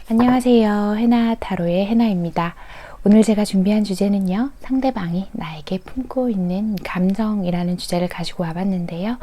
안녕하세요. 해나 타로의 해나입니다. 오늘 제가 준비한 주제는요, 상대방이 나에게 품고 있는 감정이라는 주제를 가지고 와봤는데요.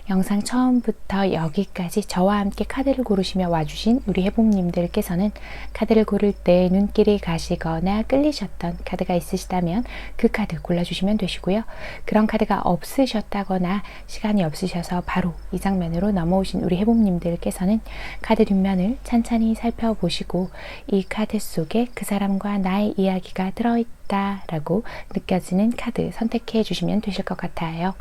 영상 처음부터 여기까지 저와 함께 카드를 고르시며 와주신 우리 해봄님들께서는 카드를 고를 때 눈길이 가시거나 끌리셨던 카드가 있으시다면 그 카드 골라주시면 되시고요. 그런 카드가 없으셨다거나 시간이 없으셔서 바로 이 장면으로 넘어오신 우리 해봄님들께서는 카드 뒷면을 찬찬히 살펴보시고 이 카드 속에 그 사람과 나의 이야기가 들어있다 라고 느껴지는 카드 선택해 주시면 되실 것 같아요.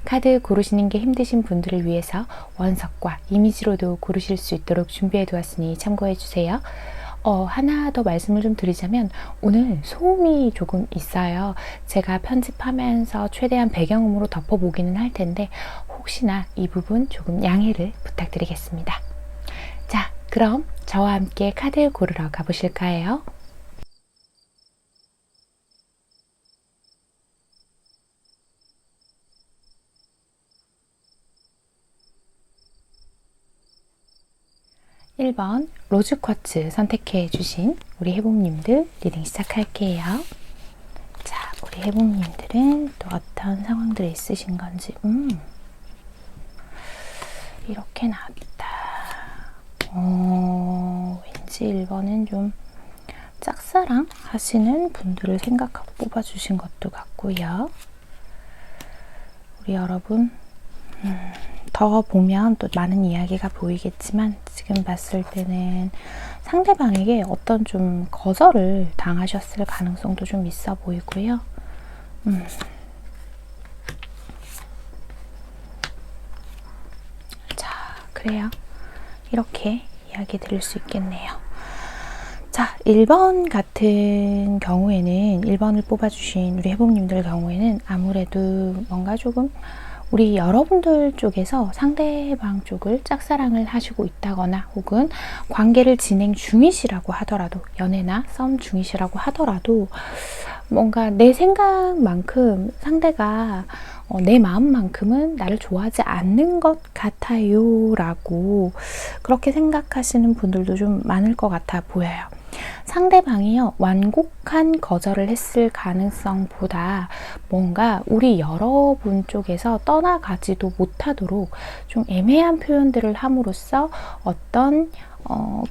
카드 고르시는 게 힘드신 분들을 위해서 원석과 이미지로도 고르실 수 있도록 준비해 두었으니 참고해 주세요. 하나 더 말씀을 좀 드리자면 오늘 소음이 조금 있어요. 제가 편집하면서 최대한 배경음으로 덮어보기는 할 텐데 혹시나 이 부분 조금 양해를 부탁드리겠습니다. 자, 그럼 저와 함께 카드 고르러 가보실까요? (1번) 로즈쿼츠 선택해 주신 우리 해봄님들 리딩 시작할게요. 자, 우리 해봄님들은 또 어떤 상황들이 있으신 건지 이렇게 나왔다. 왠지 1번은 좀 짝사랑 하시는 분들을 생각하고 뽑아주신 것도 같고요. 우리 여러분 더 보면 또 많은 이야기가 보이겠지만 지금 봤을 때는 상대방에게 어떤 좀 거절을 당하셨을 가능성도 좀 있어 보이고요. 자, 그래요. 이렇게 이야기 드릴 수 있겠네요. 자, 1번 같은 경우에는 1번을 뽑아주신 우리 해봄님들 경우에는 아무래도 뭔가 조금 우리 여러분들 쪽에서 상대방 쪽을 짝사랑을 하시고 있다거나 혹은 관계를 진행 중이시라고 하더라도 연애나 썸 중이시라고 하더라도 뭔가 내 생각만큼 상대가 내 마음만큼은 나를 좋아하지 않는 것 같아요 라고 그렇게 생각하시는 분들도 좀 많을 것 같아 보여요. 상대방이요, 완곡한 거절을 했을 가능성보다 뭔가 우리 여러분 쪽에서 떠나가지도 못하도록 좀 애매한 표현들을 함으로써 어떤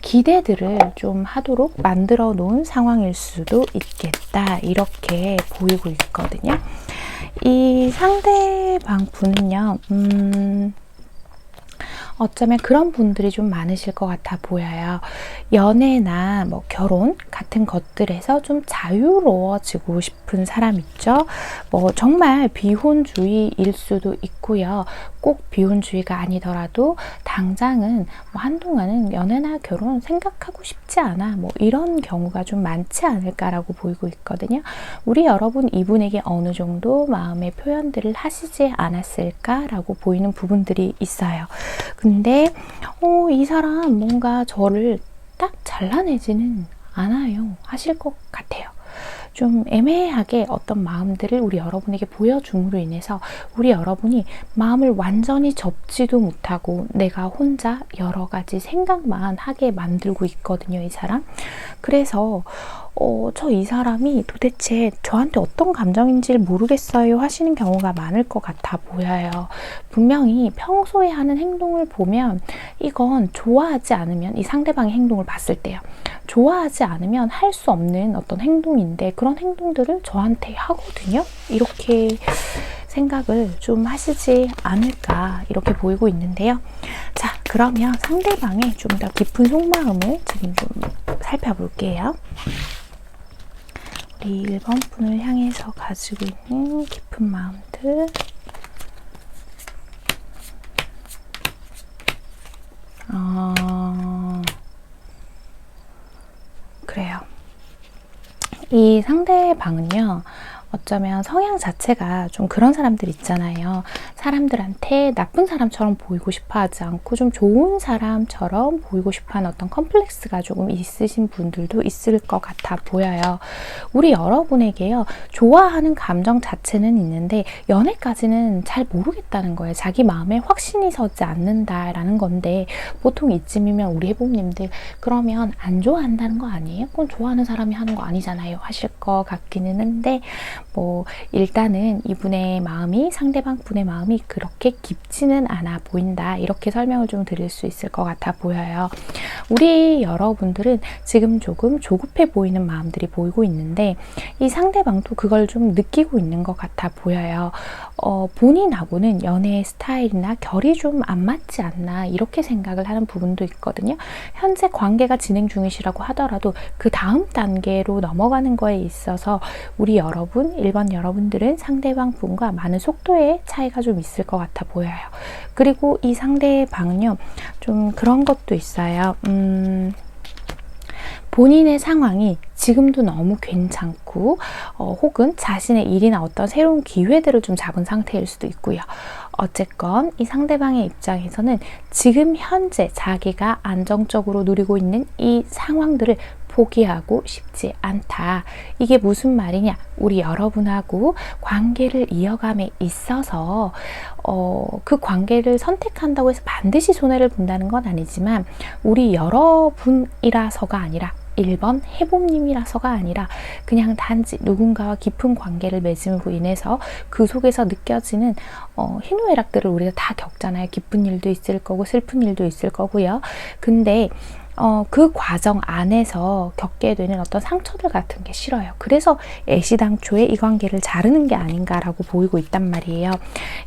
기대들을 좀 하도록 만들어 놓은 상황일 수도 있겠다, 이렇게 보이고 있거든요. 이 상대방 분은요, 어쩌면 그런 분들이 좀 많으실 것 같아 보여요. 연애나 뭐 결혼 같은 것들에서 좀 자유로워지고 싶은 사람 있죠. 뭐 정말 비혼주의일 수도 있고요. 꼭 비혼주의가 아니더라도 당장은 뭐 한동안은 연애나 결혼 생각하고 싶지 않아, 뭐 이런 경우가 좀 많지 않을까라고 보이고 있거든요. 우리 여러분 이분에게 어느 정도 마음의 표현들을 하시지 않았을까라고 보이는 부분들이 있어요. 근데 이 사람 뭔가 저를 딱 잘라내지는 않아요 하실 것 같아요. 좀 애매하게 어떤 마음들을 우리 여러분에게 보여줌으로 인해서 우리 여러분이 마음을 완전히 접지도 못하고 내가 혼자 여러 가지 생각만 하게 만들고 있거든요, 이 사람. 그래서 저 이 사람이 도대체 저한테 어떤 감정인지를 모르겠어요 하시는 경우가 많을 것 같아 보여요. 분명히 평소에 하는 행동을 보면 이건 좋아하지 않으면, 이 상대방의 행동을 봤을 때요, 좋아하지 않으면 할 수 없는 어떤 행동인데 그런 행동들을 저한테 하거든요. 이렇게 생각을 좀 하시지 않을까 이렇게 보이고 있는데요. 자, 그러면 상대방의 좀 더 깊은 속마음을 지금 좀 살펴볼게요. 우리 1번 분을 향해서 가지고 있는 깊은 마음들. 그래요. 이 상대방은요, 어쩌면 성향 자체가 좀 그런 사람들 있잖아요. 사람들한테 나쁜 사람처럼 보이고 싶어 하지 않고 좀 좋은 사람처럼 보이고 싶어 하는 어떤 컴플렉스가 조금 있으신 분들도 있을 것 같아 보여요. 우리 여러분에게요, 좋아하는 감정 자체는 있는데 연애까지는 잘 모르겠다는 거예요. 자기 마음에 확신이 서지 않는다라는 건데, 보통 이쯤이면 우리 해봄님들 그러면 안 좋아한다는 거 아니에요? 그건 좋아하는 사람이 하는 거 아니잖아요 하실 것 같기는 한데, 일단은 이분의 마음이, 상대방 분의 마음이 그렇게 깊지는 않아 보인다, 이렇게 설명을 좀 드릴 수 있을 것 같아 보여요. 우리 여러분들은 지금 조금 조급해 보이는 마음들이 보이고 있는데 이 상대방도 그걸 좀 느끼고 있는 것 같아 보여요. 본인하고는 연애의 스타일이나 결이 좀 안 맞지 않나 이렇게 생각을 하는 부분도 있거든요. 현재 관계가 진행 중이시라고 하더라도 그 다음 단계로 넘어가는 거에 있어서 우리 여러분, 1번 여러분들은 상대방 분과 많은 속도의 차이가 좀 있을 것 같아 보여요. 그리고 이 상대방은요, 좀 그런 것도 있어요. 본인의 상황이 지금도 너무 괜찮고 혹은 자신의 일이나 어떤 새로운 기회들을 좀 잡은 상태일 수도 있고요. 어쨌건 이 상대방의 입장에서는 지금 현재 자기가 안정적으로 누리고 있는 이 상황들을 포기하고 싶지 않다. 이게 무슨 말이냐? 우리 여러분하고 관계를 이어감에 있어서 그 관계를 선택한다고 해서 반드시 손해를 본다는 건 아니지만 우리 여러분이라서가 아니라 1번 해봄님이라서가 아니라 그냥 단지 누군가와 깊은 관계를 맺음으로 인해서 그 속에서 느껴지는 희노애락들을 우리가 다 겪잖아요. 기쁜 일도 있을 거고 슬픈 일도 있을 거고요. 근데 그 과정 안에서 겪게 되는 어떤 상처들 같은 게 싫어요. 그래서 애시당초에 이 관계를 자르는 게 아닌가라고 보이고 있단 말이에요.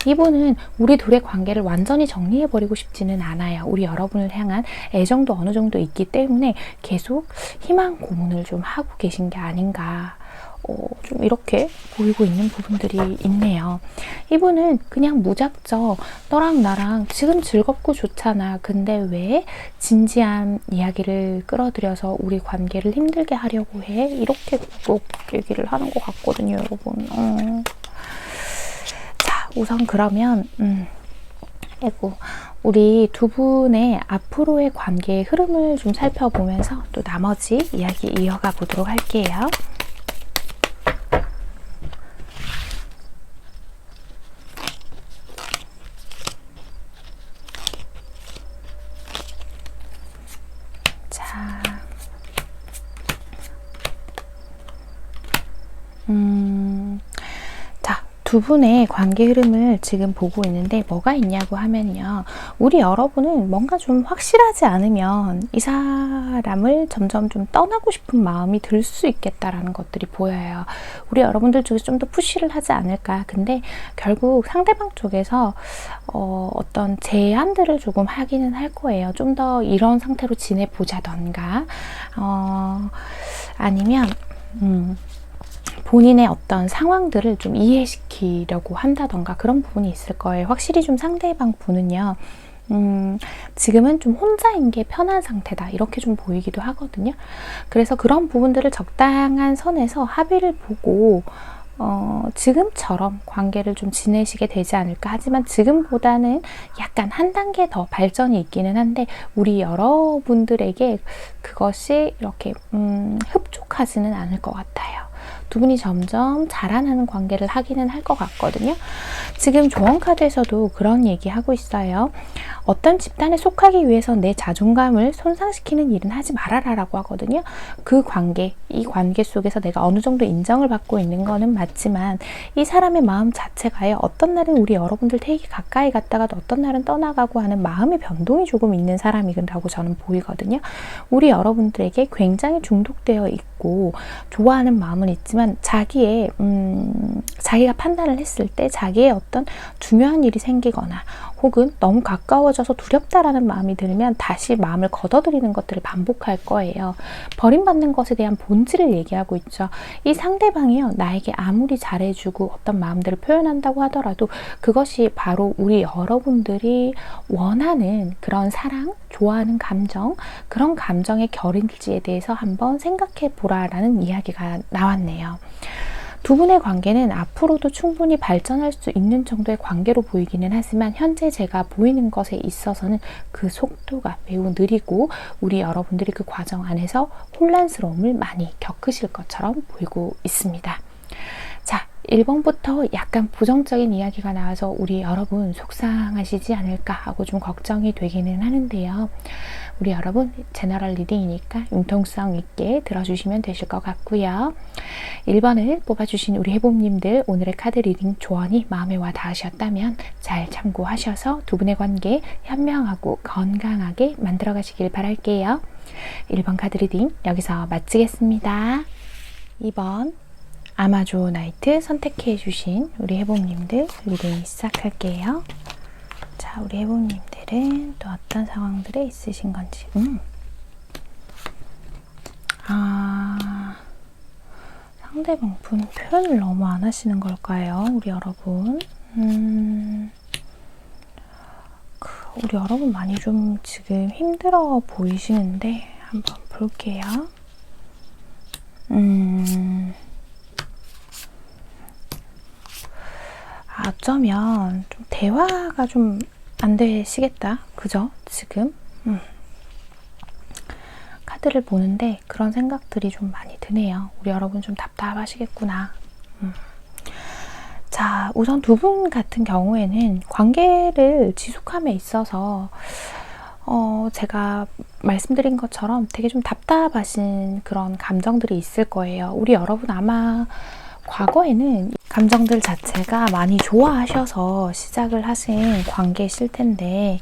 이분은 우리 둘의 관계를 완전히 정리해버리고 싶지는 않아요. 우리 여러분을 향한 애정도 어느 정도 있기 때문에 계속 희망 고문을 좀 하고 계신 게 아닌가, 좀 이렇게 보이고 있는 부분들이 있네요. 이분은 그냥 무작정 너랑 나랑 지금 즐겁고 좋잖아. 근데 왜 진지한 이야기를 끌어들여서 우리 관계를 힘들게 하려고 해? 이렇게 꼭 얘기를 하는 것 같거든요, 여러분. 자, 우선 그러면 우리 두 분의 앞으로의 관계의 흐름을 좀 살펴보면서 또 나머지 이야기 이어가 보도록 할게요. 두 분의 관계 흐름을 지금 보고 있는데 뭐가 있냐고 하면요. 우리 여러분은 뭔가 좀 확실하지 않으면 이 사람을 점점 좀 떠나고 싶은 마음이 들 수 있겠다라는 것들이 보여요. 우리 여러분들 중에서 좀 더 푸시를 하지 않을까. 근데 결국 상대방 쪽에서 어떤 제안들을 조금 하기는 할 거예요. 좀 더 이런 상태로 지내보자던가 아니면 본인의 어떤 상황들을 좀 이해시키려고 한다던가 그런 부분이 있을 거예요. 확실히 좀 상대방 분은요, 지금은 좀 혼자인 게 편한 상태다 이렇게 좀 보이기도 하거든요. 그래서 그런 부분들을 적당한 선에서 합의를 보고 지금처럼 관계를 좀 지내시게 되지 않을까. 하지만 지금보다는 약간 한 단계 더 발전이 있기는 한데 우리 여러분들에게 그것이 이렇게 흡족하지는 않을 것 같아요. 두 분이 점점 자라나는 관계를 하기는 할 것 같거든요. 지금 조언카드에서도 그런 얘기하고 있어요. 어떤 집단에 속하기 위해서 내 자존감을 손상시키는 일은 하지 말아라 라고 하거든요. 그 관계, 이 관계 속에서 내가 어느 정도 인정을 받고 있는 거는 맞지만 이 사람의 마음 자체가요, 어떤 날은 우리 여러분들 되게 가까이 갔다가도 어떤 날은 떠나가고 하는 마음의 변동이 조금 있는 사람이라고 저는 보이거든요. 우리 여러분들에게 굉장히 중독되어 있고 좋아하는 마음은 있지만 자기가 판단을 했을 때 자기의 어떤 중요한 일이 생기거나 혹은 너무 가까워져서 두렵다라는 마음이 들면 다시 마음을 걷어들이는 것들을 반복할 거예요. 버림받는 것에 대한 본질을 얘기하고 있죠. 이 상대방이요, 나에게 아무리 잘해주고 어떤 마음들을 표현한다고 하더라도 그것이 바로 우리 여러분들이 원하는 그런 사랑, 좋아하는 감정, 그런 감정의 결인지에 대해서 한번 생각해 보라라는 이야기가 나왔네요. 두 분의 관계는 앞으로도 충분히 발전할 수 있는 정도의 관계로 보이기는 하지만 현재 제가 보이는 것에 있어서는 그 속도가 매우 느리고 우리 여러분들이 그 과정 안에서 혼란스러움을 많이 겪으실 것처럼 보이고 있습니다. 자, 1번부터 약간 부정적인 이야기가 나와서 우리 여러분 속상하시지 않을까 하고 좀 걱정이 되기는 하는데요. 우리 여러분 제너럴 리딩이니까 융통성 있게 들어주시면 되실 것 같고요. 1번을 뽑아주신 우리 해봄님들, 오늘의 카드 리딩 조언이 마음에 와 닿으셨다면 잘 참고하셔서 두 분의 관계 현명하고 건강하게 만들어 가시길 바랄게요. 1번 카드 리딩 여기서 마치겠습니다. 2번 아마존나이트 선택해 주신 우리 해봄님들 리딩 시작할게요. 자, 우리 해봄님들은 또 어떤 상황들에 있으신 건지. 상대방 분 표현을 너무 안 하시는 걸까요? 우리 여러분. 우리 여러분 많이 좀 지금 힘들어 보이시는데 한번 볼게요. 어쩌면 좀 대화가 좀 안 되시겠다. 그죠? 지금? 카드를 보는데 그런 생각들이 좀 많이 드네요. 우리 여러분 좀 답답하시겠구나. 자, 우선 두 분 같은 경우에는 관계를 지속함에 있어서 제가 말씀드린 것처럼 되게 좀 답답하신 그런 감정들이 있을 거예요. 우리 여러분 아마 과거에는 감정들 자체가 많이 좋아하셔서 시작을 하신 관계이실 텐데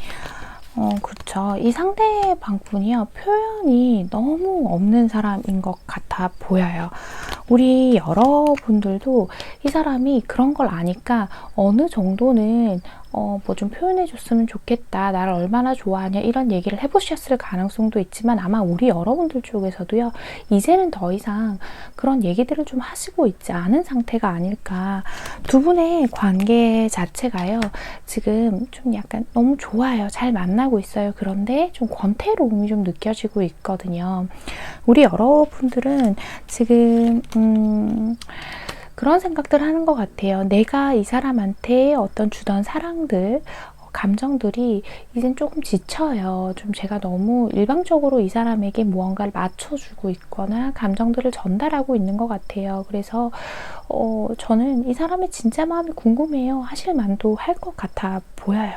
그렇죠. 이 상대방 분이요, 표현이 너무 없는 사람인 것 같아 보여요. 우리 여러분들도 이 사람이 그런 걸 아니까 어느 정도는 뭐 좀 표현해 줬으면 좋겠다, 나를 얼마나 좋아하냐 이런 얘기를 해보셨을 가능성도 있지만 아마 우리 여러분들 쪽에서도요, 이제는 더 이상 그런 얘기들을 좀 하시고 있지 않은 상태가 아닐까. 두 분의 관계 자체가요, 지금 좀 약간 너무 좋아요. 잘 만나고 있어요. 그런데 좀 권태로움이 좀 느껴지고 있거든요. 우리 여러분들은 지금 그런 생각들 하는 것 같아요. 내가 이 사람한테 어떤 주던 사랑들, 감정들이 이젠 조금 지쳐요. 좀 제가 너무 일방적으로 이 사람에게 무언가를 맞춰주고 있거나 감정들을 전달하고 있는 것 같아요. 그래서 저는 이 사람의 진짜 마음이 궁금해요 하실 만도 할 것 같아 보여요.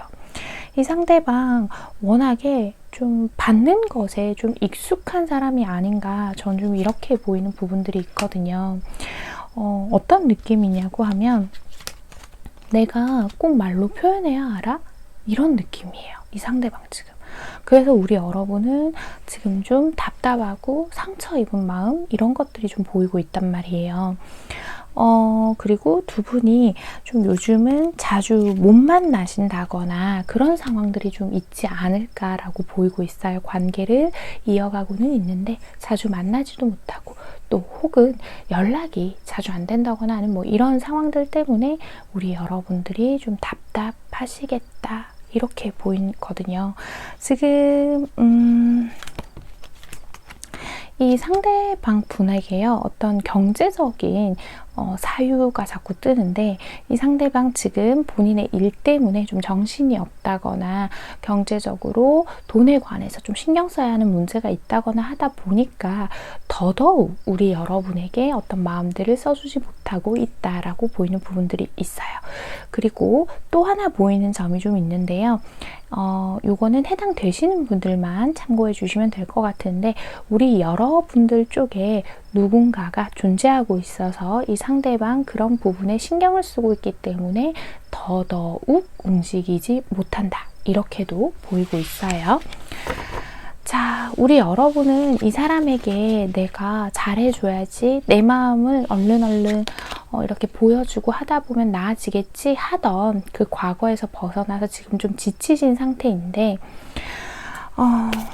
이 상대방 워낙에 좀 받는 것에 좀 익숙한 사람이 아닌가, 전 좀 이렇게 보이는 부분들이 있거든요. 어떤 느낌이냐고 하면 내가 꼭 말로 표현해야 알아? 이런 느낌이에요. 이 상대방 지금. 그래서 우리 여러분은 지금 좀 답답하고 상처 입은 마음, 이런 것들이 좀 보이고 있단 말이에요. 그리고 두 분이 좀 요즘은 자주 못 만나신다거나 그런 상황들이 좀 있지 않을까라고 보이고 있어요. 관계를 이어가고는 있는데 자주 만나지도 못하고 또 혹은 연락이 자주 안 된다거나 하는 뭐 이런 상황들 때문에 우리 여러분들이 좀 답답하시겠다, 이렇게 보이거든요. 지금 이 상대방 분에게요, 어떤 경제적인 사유가 자꾸 뜨는데, 이 상대방 지금 본인의 일 때문에 좀 정신이 없다거나 경제적으로 돈에 관해서 좀 신경 써야 하는 문제가 있다거나 하다 보니까 더더욱 우리 여러분에게 어떤 마음들을 써주지 못하고 있다라고 보이는 부분들이 있어요. 그리고 또 하나 보이는 점이 좀 있는데요. 요거는 해당되시는 분들만 참고해 주시면 될 것 같은데, 우리 여러분들 쪽에 누군가가 존재하고 있어서 이 상대방 그런 부분에 신경을 쓰고 있기 때문에 더더욱 움직이지 못한다, 이렇게도 보이고 있어요. 자, 우리 여러분은 이 사람에게 내가 잘해줘야지, 내 마음을 얼른 이렇게 보여주고 하다 보면 나아지겠지 하던 그 과거에서 벗어나서 지금 좀 지치신 상태인데,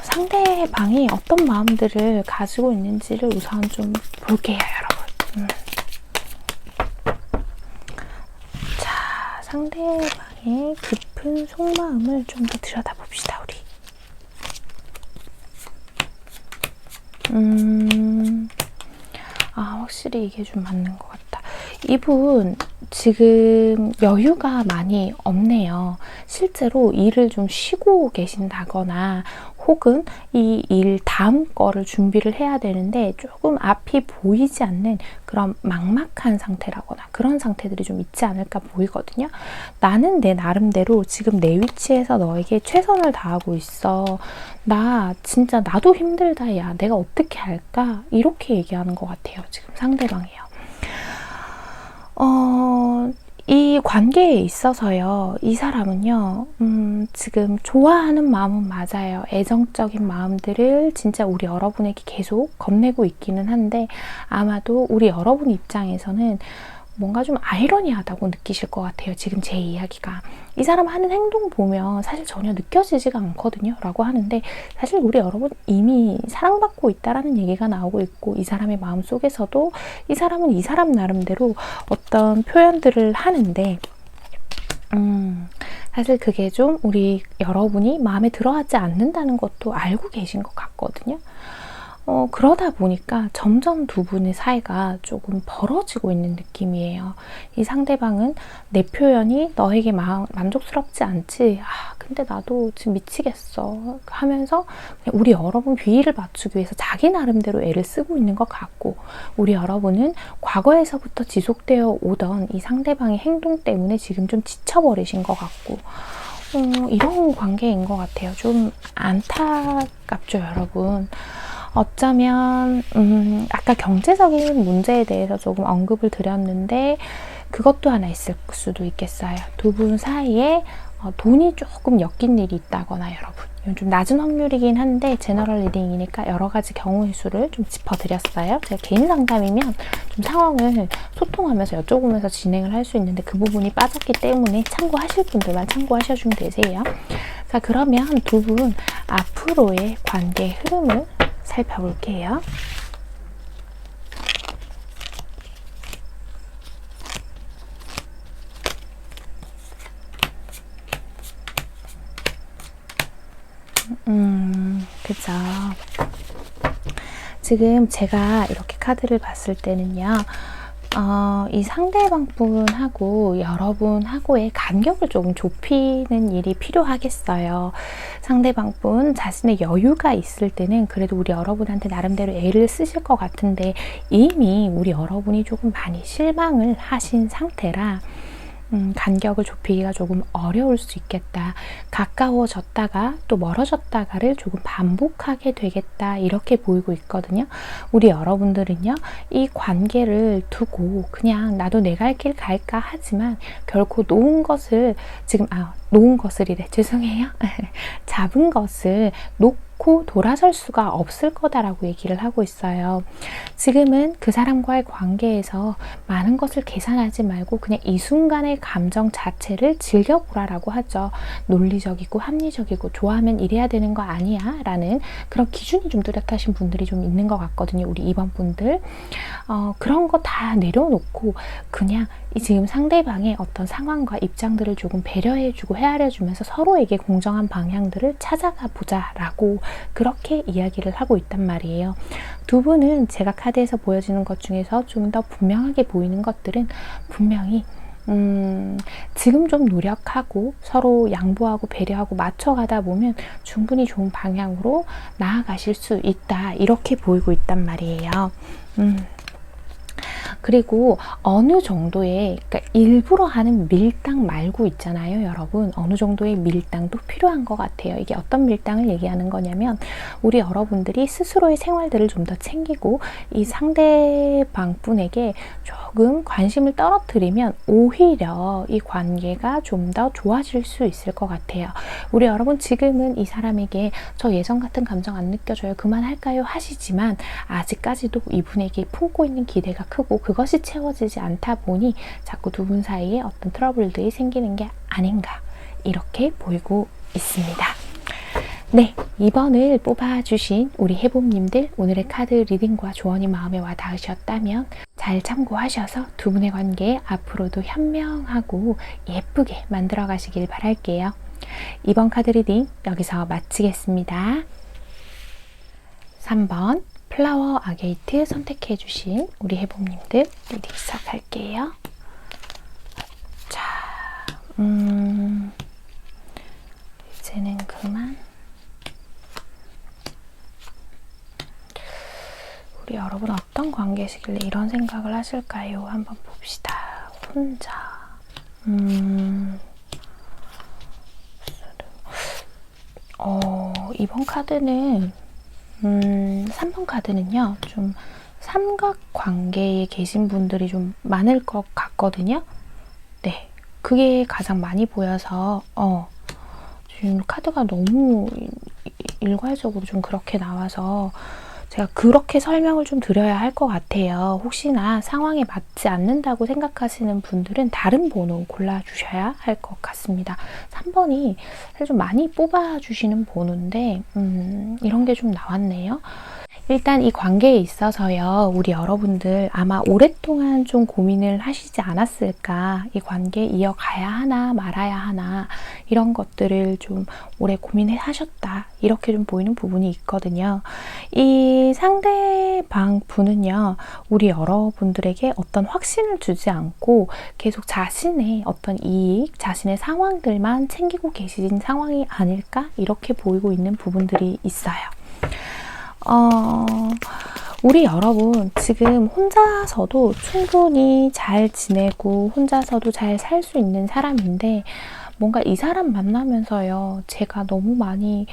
상대방이 어떤 마음들을 가지고 있는지를 우선 좀 볼게요, 여러분. 자, 상대방의 깊은 속마음을 좀 더 들여다봅시다, 우리. 확실히 이게 좀 맞는 것 같다. 이분 지금 여유가 많이 없네요. 실제로 일을 좀 쉬고 계신다거나, 혹은 이 일 다음 거를 준비를 해야 되는데 조금 앞이 보이지 않는 그런 막막한 상태라거나 그런 상태들이 좀 있지 않을까 보이거든요. 나는 내 나름대로 지금 내 위치에서 너에게 최선을 다하고 있어. 나 진짜 나도 힘들다, 야 내가 어떻게 할까? 이렇게 얘기하는 것 같아요, 지금 상대방이요. 이 관계에 있어서요, 이 사람은요, 지금 좋아하는 마음은 맞아요. 애정적인 마음들을 진짜 우리 여러분에게 계속 건네고 있기는 한데, 아마도 우리 여러분 입장에서는 뭔가 좀 아이러니하다고 느끼실 것 같아요, 지금 제 이야기가. 이 사람 하는 행동 보면 사실 전혀 느껴지지가 않거든요 라고 하는데, 사실 우리 여러분 이미 사랑받고 있다라는 얘기가 나오고 있고, 이 사람의 마음 속에서도 이 사람은 이 사람 나름대로 어떤 표현들을 하는데, 사실 그게 좀 우리 여러분이 마음에 들어하지 않는다는 것도 알고 계신 것 같거든요. 그러다 보니까 점점 두 분의 사이가 조금 벌어지고 있는 느낌이에요. 이 상대방은 내 표현이 너에게 만족스럽지 않지? 근데 나도 지금 미치겠어 하면서 그냥 우리 여러분 비위를 맞추기 위해서 자기 나름대로 애를 쓰고 있는 것 같고, 우리 여러분은 과거에서부터 지속되어 오던 이 상대방의 행동 때문에 지금 좀 지쳐버리신 것 같고, 이런 관계인 것 같아요. 좀 안타깝죠, 여러분. 어쩌면 아까 경제적인 문제에 대해서 조금 언급을 드렸는데, 그것도 하나 있을 수도 있겠어요. 두 분 사이에 돈이 조금 엮인 일이 있다거나, 여러분. 이건 좀 낮은 확률이긴 한데 제너럴 리딩이니까 여러 가지 경우의 수를 좀 짚어드렸어요. 제가 개인 상담이면 좀 상황을 소통하면서 여쭤보면서 진행을 할 수 있는데, 그 부분이 빠졌기 때문에 참고하실 분들만 참고하셔주면 되세요. 자, 그러면 두 분 앞으로의 관계 흐름을 살펴볼게요. 그죠. 지금 제가 이렇게 카드를 봤을 때는요, 이 상대방 분하고 여러분하고의 간격을 조금 좁히는 일이 필요하겠어요. 상대방 분 자신의 여유가 있을 때는 그래도 우리 여러분한테 나름대로 애를 쓰실 것 같은데, 이미 우리 여러분이 조금 많이 실망을 하신 상태라 간격을 좁히기가 조금 어려울 수 있겠다. 가까워졌다가 또 멀어졌다가를 조금 반복하게 되겠다, 이렇게 보이고 있거든요. 우리 여러분들은요, 이 관계를 두고 그냥 나도 내 갈 길 갈까 하지만 결코 놓은 것을 지금 놓은 것을이래, 죄송해요. 잡은 것을 놓고 돌아설 수가 없을 거다라고 얘기를 하고 있어요. 지금은 그 사람과의 관계에서 많은 것을 계산하지 말고 그냥 이 순간의 감정 자체를 즐겨보라라고 하죠. 논리적이고 합리적이고 좋아하면 이래야 되는 거 아니야 라는 그런 기준이 좀 뚜렷하신 분들이 좀 있는 것 같거든요, 우리 2번 분들. 그런 거 다 내려놓고 그냥 이 지금 상대방의 어떤 상황과 입장들을 조금 배려해주고 헤아려주면서 서로에게 공정한 방향들을 찾아가 보자라고 그렇게 이야기를 하고 있단 말이에요. 두 분은 제가 카드에서 보여지는 것 중에서 좀 더 분명하게 보이는 것들은 분명히 지금 좀 노력하고 서로 양보하고 배려하고 맞춰가다 보면 충분히 좋은 방향으로 나아가실 수 있다, 이렇게 보이고 있단 말이에요. 그리고 어느 정도의, 그러니까 일부러 하는 밀당 말고 있잖아요, 여러분. 어느 정도의 밀당도 필요한 것 같아요. 이게 어떤 밀당을 얘기하는 거냐면, 우리 여러분들이 스스로의 생활들을 좀 더 챙기고 이 상대방 분에게 조금 관심을 떨어뜨리면 오히려 이 관계가 좀 더 좋아질 수 있을 것 같아요. 우리 여러분, 지금은 이 사람에게 저 예전 같은 감정 안 느껴져요, 그만할까요? 하시지만 아직까지도 이분에게 품고 있는 기대가 크고 그것이 채워지지 않다 보니 자꾸 두 분 사이에 어떤 트러블들이 생기는 게 아닌가, 이렇게 보이고 있습니다. 네, 2번을 뽑아주신 우리 해봄님들, 오늘의 카드 리딩과 조언이 마음에 와 닿으셨다면 잘 참고하셔서 두 분의 관계 앞으로도 현명하고 예쁘게 만들어 가시길 바랄게요. 2번 카드 리딩 여기서 마치겠습니다. 3번 플라워 아게이트 선택해 주신 우리 해봄님들 리딩 시작할게요. 자, 이제는 그만. 우리 여러분 어떤 관계시길래 이런 생각을 하실까요? 한번 봅시다. 혼자. 이번 카드는 3번 카드는요, 좀 삼각관계에 계신 분들이 좀 많을 것 같거든요. 네, 그게 가장 많이 보여서 지금 카드가 너무 일괄적으로 좀 그렇게 나와서 제가 그렇게 설명을 좀 드려야 할 것 같아요. 혹시나 상황에 맞지 않는다고 생각하시는 분들은 다른 번호 골라주셔야 할 것 같습니다. 3번이 사실 좀 많이 뽑아주시는 번호인데 이런 게 좀 나왔네요. 일단 이 관계에 있어서요, 우리 여러분들 아마 오랫동안 좀 고민을 하시지 않았을까, 이 관계 이어가야 하나 말아야 하나, 이런 것들을 좀 오래 고민을 하셨다, 이렇게 좀 보이는 부분이 있거든요. 이 상대방 분은요, 우리 여러분들에게 어떤 확신을 주지 않고 계속 자신의 어떤 이익, 자신의 상황들만 챙기고 계신 상황이 아닐까, 이렇게 보이고 있는 부분들이 있어요. 우리 여러분 지금 혼자서도 충분히 잘 지내고 혼자서도 잘 살 수 있는 사람인데, 뭔가 이 사람 만나면서요, 제가 너무 많이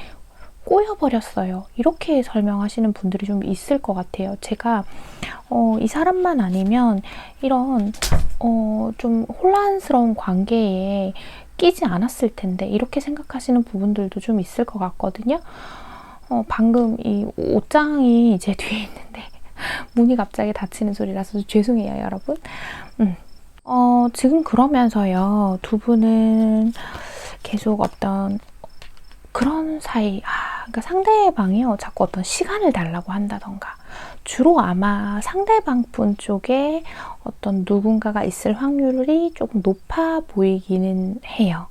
꼬여버렸어요, 이렇게 설명하시는 분들이 좀 있을 것 같아요. 제가 이 사람만 아니면 이런 좀 혼란스러운 관계에 끼지 않았을 텐데, 이렇게 생각하시는 부분들도 좀 있을 것 같거든요. 방금 이 옷장이 제 뒤에 있는데 문이 갑자기 닫히는 소리라서 죄송해요, 여러분. 지금 그러면서요, 두 분은 계속 어떤 그런 사이, 그러니까 상대방이요, 자꾸 어떤 시간을 달라고 한다던가, 주로 아마 상대방 분 쪽에 어떤 누군가가 있을 확률이 조금 높아 보이기는 해요.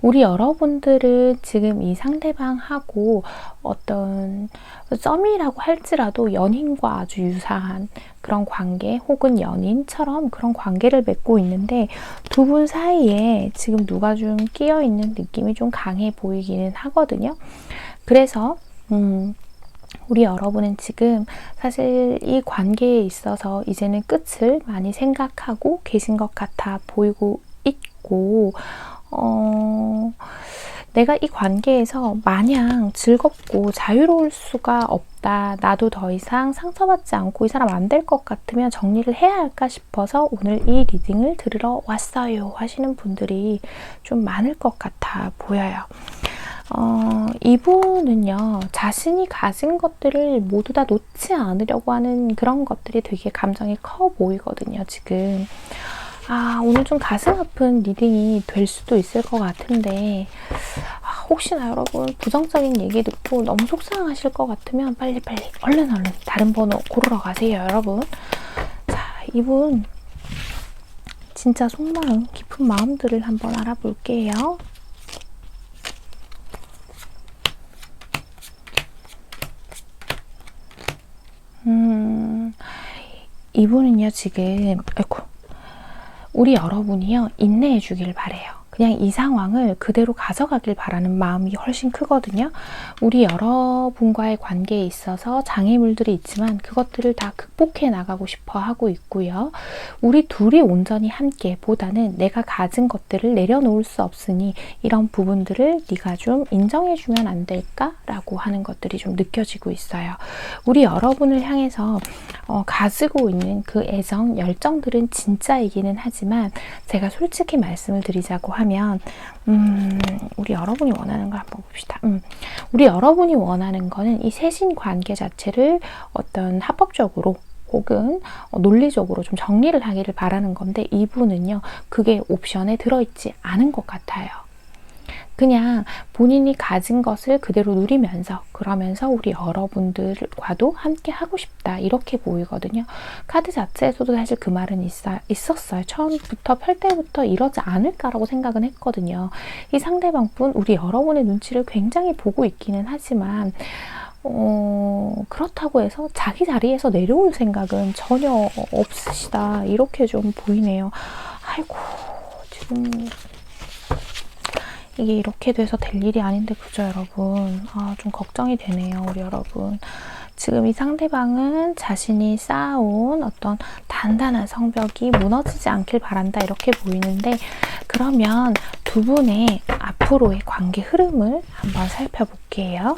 우리 여러분들은 지금 이 상대방하고 어떤 썸이라고 할지라도 연인과 아주 유사한 그런 관계, 혹은 연인처럼 그런 관계를 맺고 있는데, 두 분 사이에 지금 누가 좀 끼어 있는 느낌이 좀 강해 보이기는 하거든요. 그래서 우리 여러분은 지금 사실 이 관계에 있어서 이제는 끝을 많이 생각하고 계신 것 같아 보이고 있고, 내가 이 관계에서 마냥 즐겁고 자유로울 수가 없다, 나도 더 이상 상처받지 않고 이 사람 안 될 것 같으면 정리를 해야 할까 싶어서 오늘 이 리딩을 들으러 왔어요 하시는 분들이 좀 많을 것 같아 보여요. 이분은요, 자신이 가진 것들을 모두 다 놓지 않으려고 하는 그런 것들이 되게 감정이 커 보이거든요, 지금. 오늘 좀 가슴 아픈 리딩이 될 수도 있을 것 같은데, 혹시나 여러분 부정적인 얘기 듣고 너무 속상하실 것 같으면 빨리빨리 얼른 다른 번호 고르러 가세요, 여러분. 자, 이분 진짜 속마음, 깊은 마음들을 한번 알아볼게요. 이분은요, 지금, 아이고, 우리 여러분이요, 인내해 주길 바래요. 그냥 이 상황을 그대로 가져가길 바라는 마음이 훨씬 크거든요. 우리 여러분과의 관계에 있어서 장애물들이 있지만 그것들을 다 극복해 나가고 싶어 하고 있고요. 우리 둘이 온전히 함께 보다는 내가 가진 것들을 내려놓을 수 없으니 이런 부분들을 네가 좀 인정해 주면 안 될까? 라고 하는 것들이 좀 느껴지고 있어요. 우리 여러분을 향해서 가지고 있는 그 애정, 열정들은 진짜이기는 하지만 제가 솔직히 말씀을 드리자고 하면 우리 여러분이 원하는 걸 한번 봅시다. 우리 여러분이 원하는 거는 이 세신 관계 자체를 어떤 합법적으로 혹은 논리적으로 좀 정리를 하기를 바라는 건데 이분은요, 그게 옵션에 들어있지 않은 것 같아요. 그냥 본인이 가진 것을 그대로 누리면서 그러면서 우리 여러분들과도 함께 하고 싶다 이렇게 보이거든요. 카드 자체에서도 사실 그 말은 있었어요. 처음부터 펼 때부터 이러지 않을까라고 생각은 했거든요. 이 상대방분 우리 여러분의 눈치를 굉장히 보고 있기는 하지만 그렇다고 해서 자기 자리에서 내려올 생각은 전혀 없으시다 이렇게 좀 보이네요. 아이고 지금 이게 이렇게 돼서 될 일이 아닌데 그죠 여러분. 좀 걱정이 되네요 우리 여러분. 지금 이 상대방은 자신이 쌓아온 어떤 단단한 성벽이 무너지지 않길 바란다 이렇게 보이는데 그러면 두 분의 앞으로의 관계 흐름을 한번 살펴볼게요.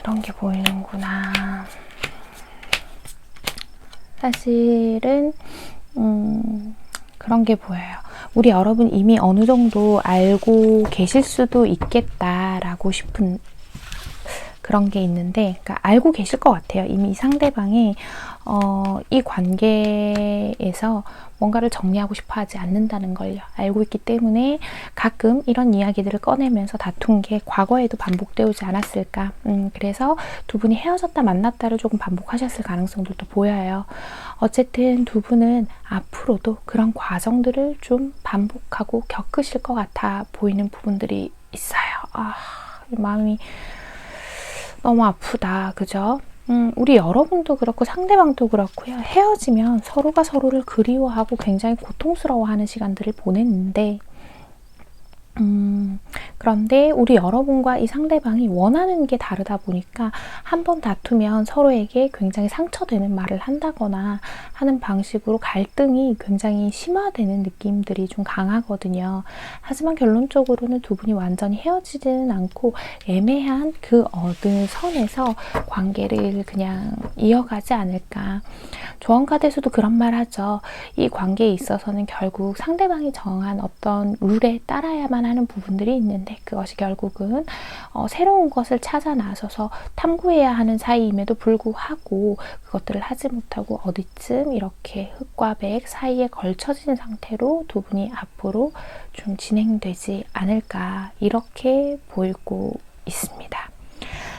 이런 게 보이는구나. 사실은 그런 게 보여요. 우리 여러분 이미 어느 정도 알고 계실 수도 있겠다라고 싶은 그런 게 있는데, 그러니까 알고 계실 것 같아요. 이미 이 상대방이 이 관계에서 뭔가를 정리하고 싶어 하지 않는다는 걸 알고 있기 때문에 가끔 이런 이야기들을 꺼내면서 다툰 게 과거에도 반복되지 않았을까. 그래서 두 분이 헤어졌다 만났다를 조금 반복하셨을 가능성들도 보여요. 어쨌든 두 분은 앞으로도 그런 과정들을 좀 반복하고 겪으실 것 같아 보이는 부분들이 있어요. 마음이 너무 아프다. 그죠? 우리 여러분도 그렇고 상대방도 그렇고요. 헤어지면 서로가 서로를 그리워하고 굉장히 고통스러워하는 시간들을 보냈는데 그런데 우리 여러분과 이 상대방이 원하는 게 다르다 보니까 한 번 다투면 서로에게 굉장히 상처되는 말을 한다거나 하는 방식으로 갈등이 굉장히 심화되는 느낌들이 좀 강하거든요. 하지만 결론적으로는 두 분이 완전히 헤어지지는 않고 애매한 그 어느 선에서 관계를 그냥 이어가지 않을까. 조언카드에서도 그런 말 하죠. 이 관계에 있어서는 결국 상대방이 정한 어떤 룰에 따라야만 하는 부분들이 있는데 그것이 결국은 새로운 것을 찾아 나서서 탐구해야 하는 사이임에도 불구하고 그것들을 하지 못하고 어디쯤 이렇게 흑과 백 사이에 걸쳐진 상태로 두 분이 앞으로 좀 진행되지 않을까 이렇게 보이고 있습니다.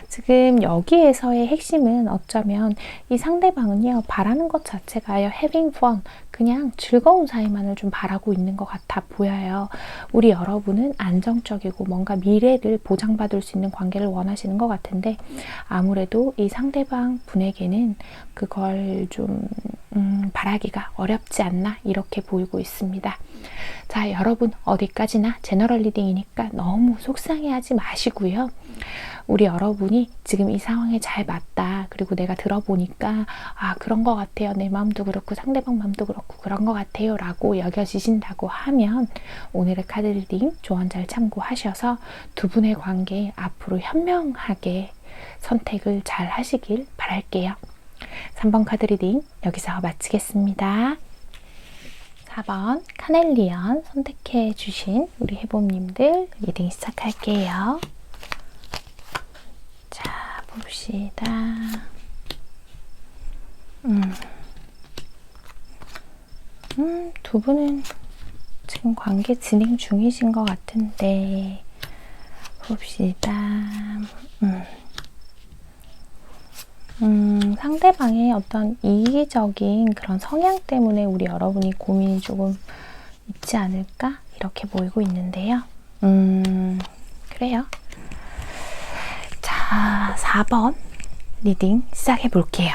지금 여기에서의 핵심은 어쩌면 이 상대방은요 바라는 것 자체가요 having fun 그냥 즐거운 사이만을 좀 바라고 있는 것 같아 보여요. 우리 여러분은 안정적이고 뭔가 미래를 보장받을 수 있는 관계를 원하시는 것 같은데 아무래도 이 상대방 분에게는 그걸 좀 바라기가 어렵지 않나 이렇게 보이고 있습니다. 자 여러분 어디까지나 제너럴 리딩이니까 너무 속상해하지 마시고요. 우리 여러분이 지금 이 상황에 잘 맞다. 그리고 내가 들어보니까 그런 것 같아요. 내 마음도 그렇고 상대방 마음도 그렇고 그런 것 같아요. 라고 여겨지신다고 하면 오늘의 카드 리딩 조언 잘 참고하셔서 두 분의 관계 앞으로 현명하게 선택을 잘 하시길 바랄게요. 3번 카드 리딩 여기서 마치겠습니다. 4번 카넬리언 선택해 주신 우리 해봄님들 리딩 시작할게요. 자, 봅시다. 두 분은 지금 관계 진행 중이신 것 같은데, 봅시다. 상대방의 어떤 이기적인 그런 성향 때문에 우리 여러분이 고민이 조금 있지 않을까? 이렇게 보이고 있는데요. 그래요. 자, 4번 리딩 시작해 볼게요.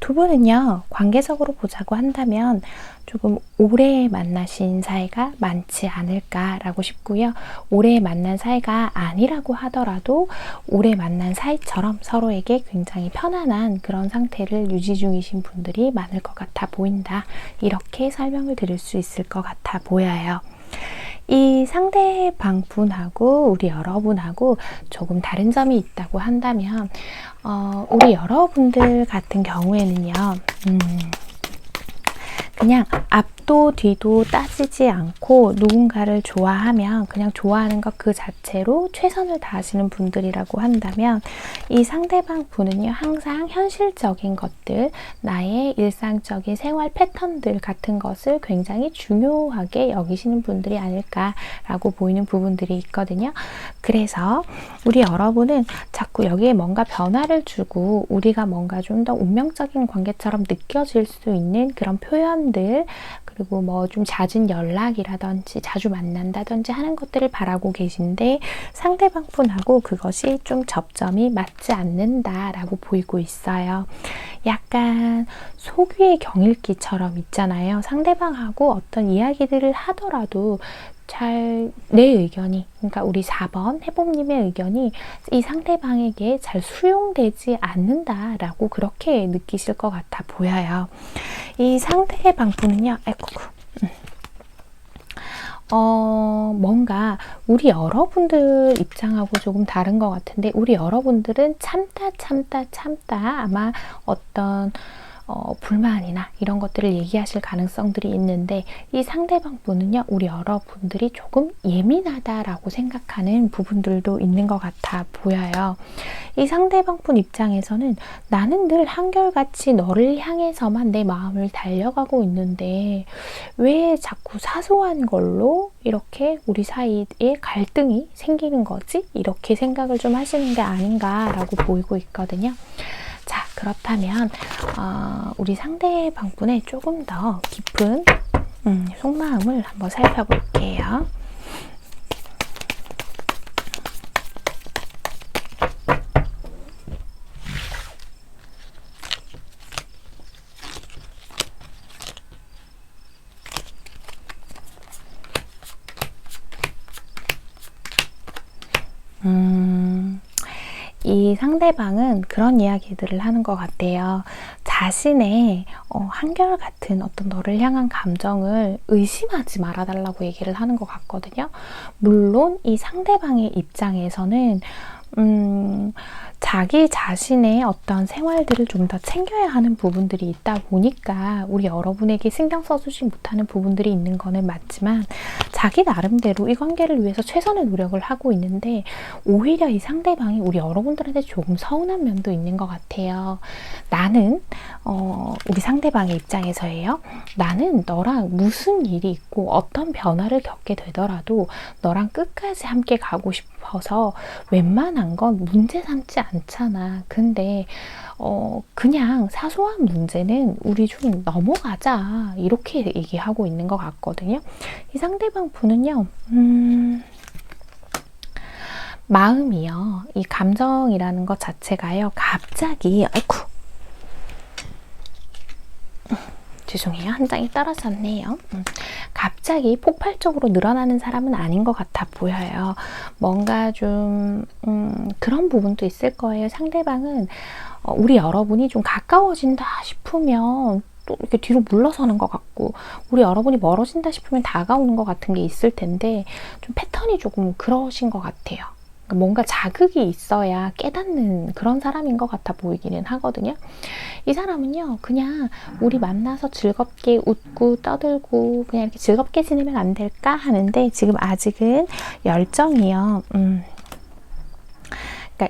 두 분은요, 관계적으로 보자고 한다면 조금 오래 만나신 사이가 많지 않을까라고 싶고요. 오래 만난 사이가 아니라고 하더라도 오래 만난 사이처럼 서로에게 굉장히 편안한 그런 상태를 유지 중이신 분들이 많을 것 같아 보인다. 이렇게 설명을 드릴 수 있을 것 같아 보여요. 이 상대방 분하고 우리 여러분하고 조금 다른 점이 있다고 한다면 우리 여러분들 같은 경우에는요, 그냥 앞도 뒤도 따지지 않고 누군가를 좋아하면 그냥 좋아하는 것 그 자체로 최선을 다하시는 분들이라고 한다면, 이 상대방 분은요, 항상 현실적인 것들, 나의 일상적인 생활 패턴들 같은 것을 굉장히 중요하게 여기시는 분들이 아닐까라고 보이는 부분들이 있거든요. 그래서 우리 여러분은 자꾸 여기에 뭔가 변화를 주고 우리가 뭔가 좀 더 운명적인 관계처럼 느껴질 수 있는 그런 표현들, 그리고 뭐 좀 잦은 연락이라든지 자주 만난다든지 하는 것들을 바라고 계신데, 상대방 분하고 그것이 좀 접점이 맞지 않는다라고 보이고 있어요. 약간 소귀의 경읽기처럼 있잖아요. 상대방하고 어떤 이야기들을 하더라도 잘 내 의견이, 그러니까 우리 4번 해봄님의 의견이 이 상대방에게 잘 수용되지 않는다라고 그렇게 느끼실 것 같아 보여요. 이 상대방 분은요, 뭔가 우리 여러분들 입장하고 조금 다른 것 같은데, 우리 여러분들은 참다 아마 어떤 불만이나 이런 것들을 얘기하실 가능성들이 있는데, 이 상대방 분은요, 우리 여러분들이 조금 예민하다라고 생각하는 부분들도 있는 것 같아 보여요. 이 상대방 분 입장에서는 나는 늘 한결같이 너를 향해서만 내 마음을 달려가고 있는데 왜 자꾸 사소한 걸로 이렇게 우리 사이에 갈등이 생기는 거지? 이렇게 생각을 좀 하시는 게 아닌가라고 보이고 있거든요. 자, 그렇다면 우리 상대방 분의 조금 더 깊은 속마음을 한번 살펴볼게요. 이 상대방은 그런 이야기들을 하는 것 같아요. 자신의 한결같은 어떤 너를 향한 감정을 의심하지 말아달라고 얘기를 하는 것 같거든요. 물론 이 상대방의 입장에서는 자기 자신의 어떤 생활들을 좀 더 챙겨야 하는 부분들이 있다 보니까 우리 여러분에게 신경 써주지 못하는 부분들이 있는 거는 맞지만, 자기 나름대로 이 관계를 위해서 최선의 노력을 하고 있는데 오히려 이 상대방이 우리 여러분들한테 조금 서운한 면도 있는 것 같아요. 나는 우리 상대방의 입장에서예요. 나는 너랑 무슨 일이 있고 어떤 변화를 겪게 되더라도 너랑 끝까지 함께 가고 싶어서 웬만한 건 문제 삼지 않잖아. 근데 그냥 사소한 문제는 우리 좀 넘어가자, 이렇게 얘기하고 있는 것 같거든요. 이 상대방 분은요, 마음이요, 이 감정이라는 것 자체가요, 갑자기 죄송해요, 한 장이 떨어졌네요. 갑자기 폭발적으로 늘어나는 사람은 아닌 것 같아 보여요. 뭔가 좀 그런 부분도 있을 거예요. 상대방은 우리 여러분이 좀 가까워진다 싶으면 또 이렇게 뒤로 물러서는 것 같고, 우리 여러분이 멀어진다 싶으면 다가오는 것 같은 게 있을 텐데, 좀 패턴이 조금 그러신 것 같아요. 뭔가 자극이 있어야 깨닫는 그런 사람인 것 같아 보이기는 하거든요. 이 사람은요, 그냥 우리 만나서 즐겁게 웃고 떠들고 그냥 이렇게 즐겁게 지내면 안 될까 하는데, 지금 아직은 열정이요, 그러니까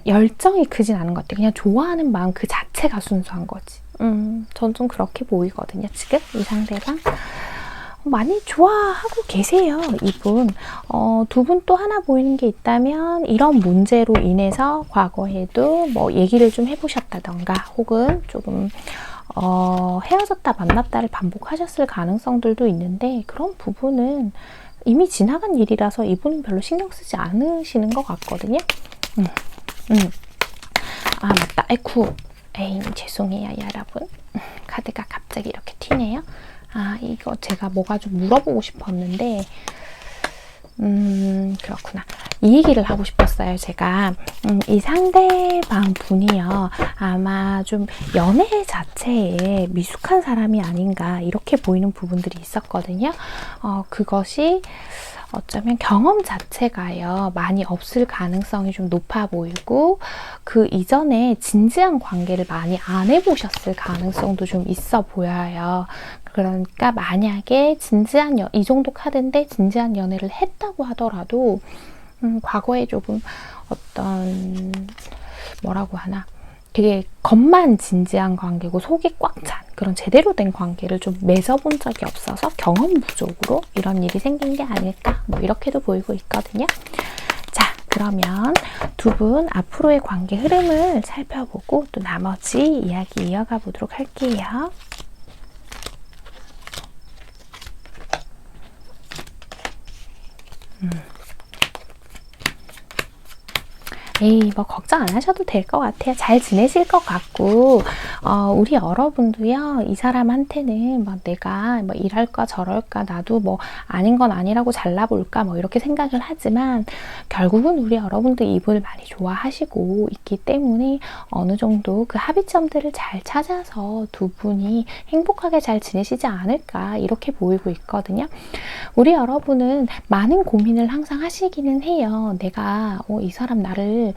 열정이 크진 않은 것 같아요. 그냥 좋아하는 마음 그 자체가 순수한 거지. 전 좀 그렇게 보이거든요. 지금 이 상대방 많이 좋아하고 계세요, 이분. 두 분 또 하나 보이는 게 있다면, 이런 문제로 인해서 과거에도 뭐 얘기를 좀 해보셨다던가, 혹은 조금 헤어졌다 만났다를 반복하셨을 가능성들도 있는데 그런 부분은 이미 지나간 일이라서 이분은 별로 신경 쓰지 않으시는 것 같거든요. 아 맞다. 아이쿠. 에이 죄송해요 여러분. 카드가 갑자기 이렇게 튀네요. 아 이거 제가 뭐가 좀 물어보고 싶었는데 그렇구나. 이 얘기를 하고 싶었어요. 제가 이 상대방 분이요 아마 좀 연애 자체에 미숙한 사람이 아닌가 이렇게 보이는 부분들이 있었거든요. 그것이 어쩌면 경험 자체가요 많이 없을 가능성이 좀 높아 보이고 그 이전에 진지한 관계를 많이 안 해보셨을 가능성도 좀 있어 보여요. 그러니까 만약에 진지한 이 정도 카드인데 진지한 연애를 했다고 하더라도 과거에 조금 어떤 뭐라고 하나 되게 겉만 진지한 관계고 속이 꽉 찬 그런 제대로 된 관계를 좀 맺어본 적이 없어서 경험 부족으로 이런 일이 생긴 게 아닐까 뭐 이렇게도 보이고 있거든요. 자 그러면 두 분 앞으로의 관계 흐름을 살펴보고 또 나머지 이야기 이어가 보도록 할게요. 에이 뭐 걱정 안 하셔도 될 것 같아요. 잘 지내실 것 같고 우리 여러분도요 이 사람한테는 막 내가 뭐 이럴까 저럴까 나도 뭐 아닌 건 아니라고 잘나볼까 뭐 이렇게 생각을 하지만 결국은 우리 여러분도 이분을 많이 좋아하시고 있기 때문에 어느 정도 그 합의점들을 잘 찾아서 두 분이 행복하게 잘 지내시지 않을까 이렇게 보이고 있거든요. 우리 여러분은 많은 고민을 항상 하시기는 해요. 내가 이 사람 나를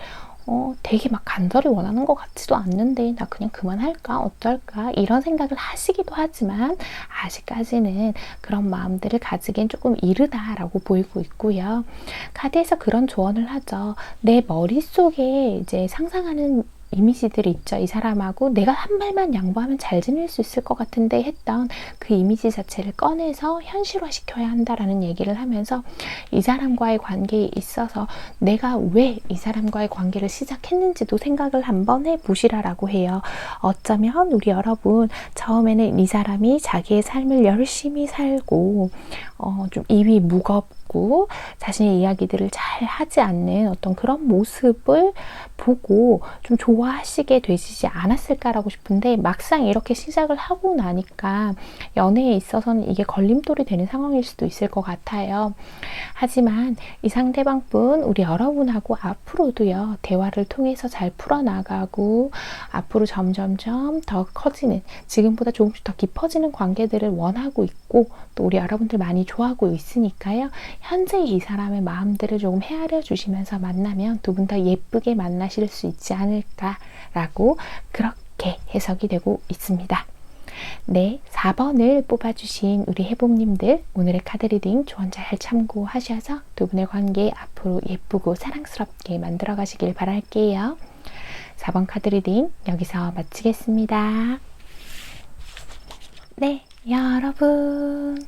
되게 막 간절히 원하는 것 같지도 않는데 나 그냥 그만할까 어쩔까 이런 생각을 하시기도 하지만 아직까지는 그런 마음들을 가지기엔 조금 이르다라고 보이고 있고요. 카드에서 그런 조언을 하죠. 내 머릿속에 이제 상상하는 이미지들이 있죠. 이 사람하고 내가 한 발만 양보하면 잘 지낼 수 있을 것 같은데 했던 그 이미지 자체를 꺼내서 현실화 시켜야 한다라는 얘기를 하면서 이 사람과의 관계에 있어서 내가 왜 이 사람과의 관계를 시작했는지도 생각을 한번 해보시라라고 해요. 어쩌면 우리 여러분 처음에는 이 사람이 자기의 삶을 열심히 살고 좀 입이 무겁고 자신의 이야기들을 잘 하지 않는 어떤 그런 모습을 보고 좀 좋아하시게 되시지 않았을까라고 싶은데 막상 이렇게 시작을 하고 나니까 연애에 있어서는 이게 걸림돌이 되는 상황일 수도 있을 것 같아요. 하지만 이 상대방분 우리 여러분하고 앞으로도요 대화를 통해서 잘 풀어나가고 앞으로 점점점 더 커지는 지금보다 조금씩 더 깊어지는 관계들을 원하고 있고 또 우리 여러분들 많이 좋아하고 있으니까요. 현재 이 사람의 마음들을 조금 헤아려 주시면서 만나면 두 분 다 예쁘게 만나실 수 있지 않을까라고 그렇게 해석이 되고 있습니다. 네, 4번을 뽑아주신 우리 해복님들 오늘의 카드 리딩 조언 잘 참고하셔서 두 분의 관계 앞으로 예쁘고 사랑스럽게 만들어 가시길 바랄게요. 4번 카드 리딩 여기서 마치겠습니다. 네, 여러분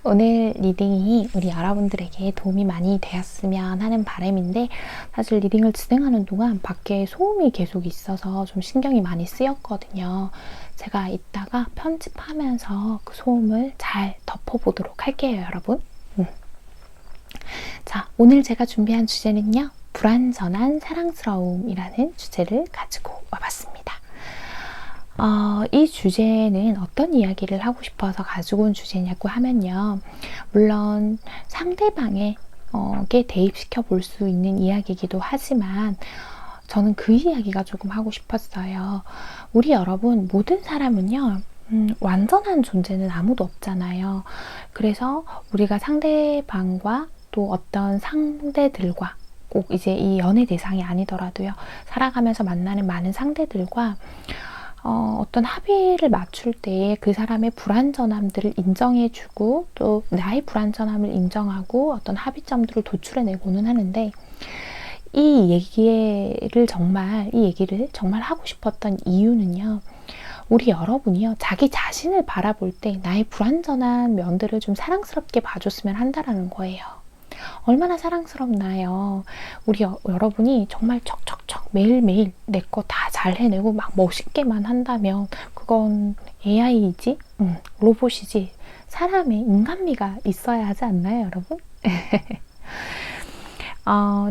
오늘 리딩이 우리 여러분들에게 도움이 많이 되었으면 하는 바람인데 사실 리딩을 진행하는 동안 밖에 소음이 계속 있어서 좀 신경이 많이 쓰였거든요. 제가 이따가 편집하면서 그 소음을 잘 덮어보도록 할게요, 여러분. 자, 오늘 제가 준비한 주제는요. 불완전한 사랑스러움이라는 주제를 가지고 와봤습니다. 이 주제는 어떤 이야기를 하고 싶어서 가지고 온 주제냐고 하면요. 물론 상대방에게 대입시켜 볼 수 있는 이야기이기도 하지만 저는 그 이야기가 조금 하고 싶었어요. 우리 여러분 모든 사람은요. 완전한 존재는 아무도 없잖아요. 그래서 우리가 상대방과 또 어떤 상대들과 꼭 이제 이 연애 대상이 아니더라도요. 살아가면서 만나는 많은 상대들과 어떤 합의를 맞출 때에 그 사람의 불완전함들을 인정해주고 또 나의 불완전함을 인정하고 어떤 합의점들을 도출해내고는 하는데 이 얘기를 정말 하고 싶었던 이유는요. 우리 여러분이요. 자기 자신을 바라볼 때 나의 불완전한 면들을 좀 사랑스럽게 봐줬으면 한다라는 거예요. 얼마나 사랑스럽나요? 우리 여러분이 정말 척척척 매일매일 내 거 다 잘 해내고 막 멋있게만 한다면 그건 AI이지? 로봇이지. 사람의 인간미가 있어야 하지 않나요, 여러분?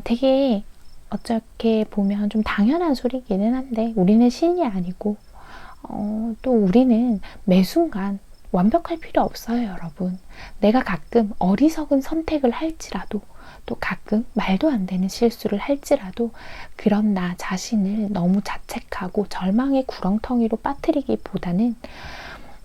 되게 어떻게 보면 좀 당연한 소리기는 한데 우리는 신이 아니고 또 우리는 매 순간 완벽할 필요 없어요, 여러분. 내가 가끔 어리석은 선택을 할지라도 또 가끔 말도 안 되는 실수를 할지라도 그런 나 자신을 너무 자책하고 절망의 구렁텅이로 빠뜨리기보다는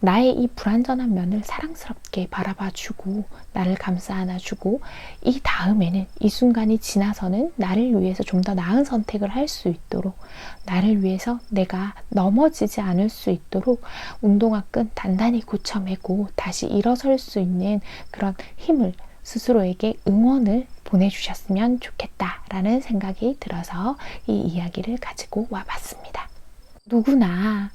나의 이 불완전한 면을 사랑스럽게 바라봐주고 나를 감싸 안아주고 이 다음에는 이 순간이 지나서는 나를 위해서 좀 더 나은 선택을 할 수 있도록 나를 위해서 내가 넘어지지 않을 수 있도록 운동화 끈 단단히 고쳐매고 다시 일어설 수 있는 그런 힘을 스스로에게 응원을 보내주셨으면 좋겠다라는 생각이 들어서 이 이야기를 가지고 와봤습니다. 누구나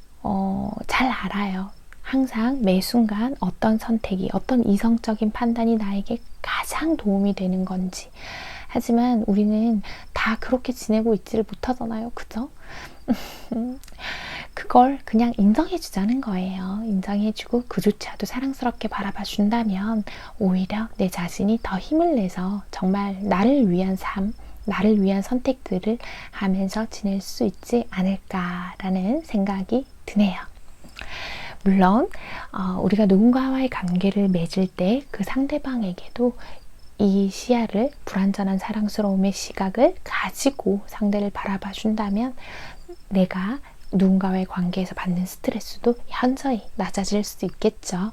잘 알아요. 항상 매 순간 어떤 선택이, 어떤 이성적인 판단이 나에게 가장 도움이 되는 건지. 하지만 우리는 다 그렇게 지내고 있지를 못하잖아요. 그죠? 그걸 그냥 인정해주자는 거예요. 인정해주고 그조차도 사랑스럽게 바라봐 준다면 오히려 내 자신이 더 힘을 내서 정말 나를 위한 삶, 나를 위한 선택들을 하면서 지낼 수 있지 않을까라는 생각이 드네요. 물론 우리가 누군가와의 관계를 맺을 때 그 상대방에게도 이 시야를 불완전한 사랑스러움의 시각을 가지고 상대를 바라봐 준다면 내가 누군가와의 관계에서 받는 스트레스도 현저히 낮아질 수 있겠죠.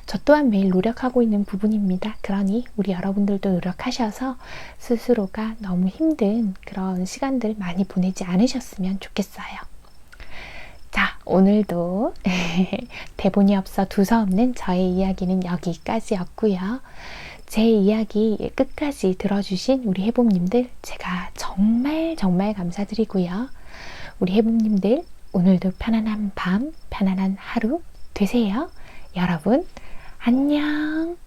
저 또한 매일 노력하고 있는 부분입니다. 그러니 우리 여러분들도 노력하셔서 스스로가 너무 힘든 그런 시간들 많이 보내지 않으셨으면 좋겠어요. 자, 오늘도 대본이 없어 두서없는 저의 이야기는 여기까지였고요. 제 이야기 끝까지 들어주신 우리 해봄님들 제가 정말 감사드리고요. 우리 해봄님들 오늘도 편안한 밤, 편안한 하루 되세요. 여러분 안녕.